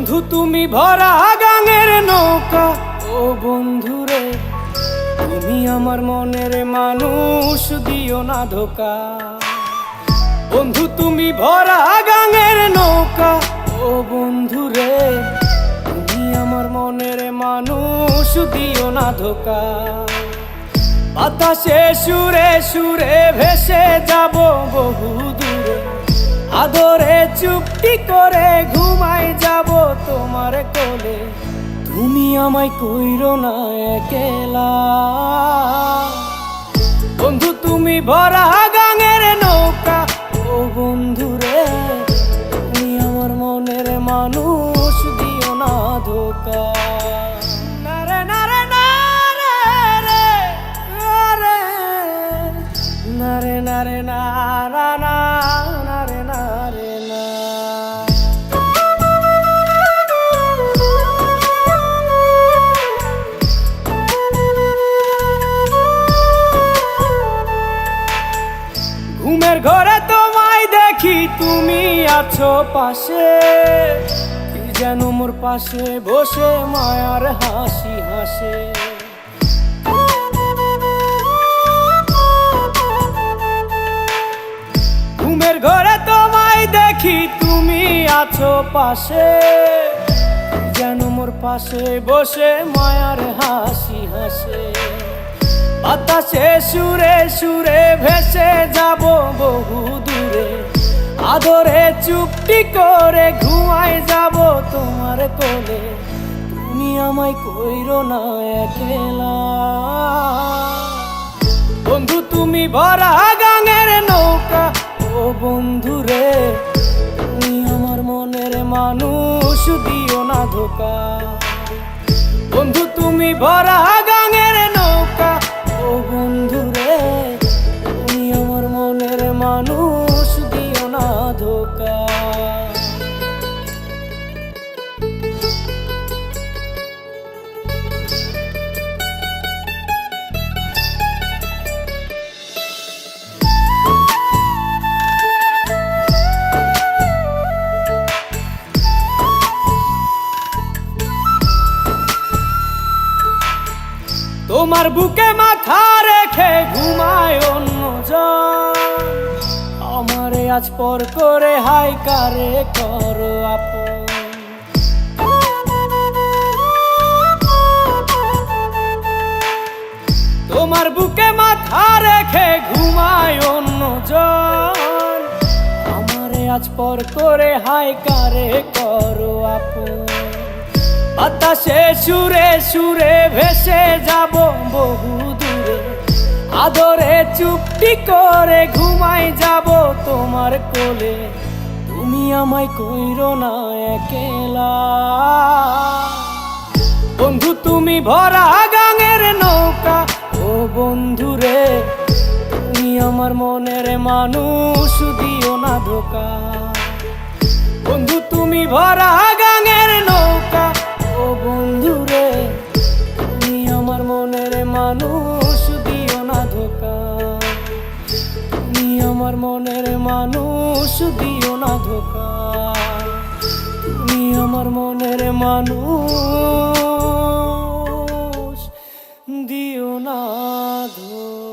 বন্ধু তুমি ভরা গাঙের নৌকা, ও বন্ধুরে তুমি আমার মনের মানুষ, দিও না ধোকা। বন্ধু তুমি ভরা গাঙের নৌকা, ও বন্ধুরে তুমি আমার মনের মানুষ, দিও না ধোকা। বাতাসে সুরে সুরে ভেসে যাব বহু দূরে, আদরে চুপটি করে ঘুমাই যাব তোমার কোলে। তুমি আমায় কইরো না একলা, বন্ধু তুমি ভরা গাঙের নৌকা, ও বন্ধুরে তুমি আমার মনের মানুষ, দিও না ধোকা। নারে নারে নারে রে রে, নারে নারে নারা না, নারে নারে না। ঘুমের ঘরে তোমায় দেখি তুমি আছো পাশে, কি যেন মোর পাশে বসে মায়ার হাসি হাসে। ঘুমের ঘরে তোমায় দেখি তুমি আছো পাশে, কি যেন মোর পাশে বসে মায়ার হাসি হাসে। বাতাসে সুরে সুরে ভেসে যাব বহু দূরে, আদরে চুপটি করে ঘুমাই যাব তোমার কোলে। তুমি আমায় কইরো না একলা, বন্ধু তুমি ভরা গাঙের নৌকা, ও বন্ধুরে তুমি আমার মনের মানুষ, দিও না ধোকা। বন্ধু তুমি ভরা গাঙের নৌকা, ও বন্ধুরে তুমি আমার মনের মানুষ, দিও না ধোকা। তোমার বুকে মাথা রেখে ঘুমায় অন্যজন, আমারে আজ পর করে হাই কারে করো আপন। তোমার বুকে মাথা রেখে ঘুমায় অন্যজন, আমারে আজ পর করে হাই কারে করো আপন। বাতাসে সুরে সুরে ভেসে যাব বহু দূরে, আদরে চুপটি করে ঘুমাই যাব তোমার কোলে। তুমি আমায় কইরো না একলা, বন্ধু তুমি ভরা গাঙের নৌকা, ও বন্ধুরে তুমি আমার মনের মানুষ, দিও না ধোকা। বন্ধু তুমি ভরা গাঙের নৌকা, ও বন্ধুরে তুমি আমার মনের মানুষ, দিও না ধোকা। তুমি আমার মনের মানুষ, দিও না ধোকা। তুমি আমার মনের মানুষ, দিও না ধোকা।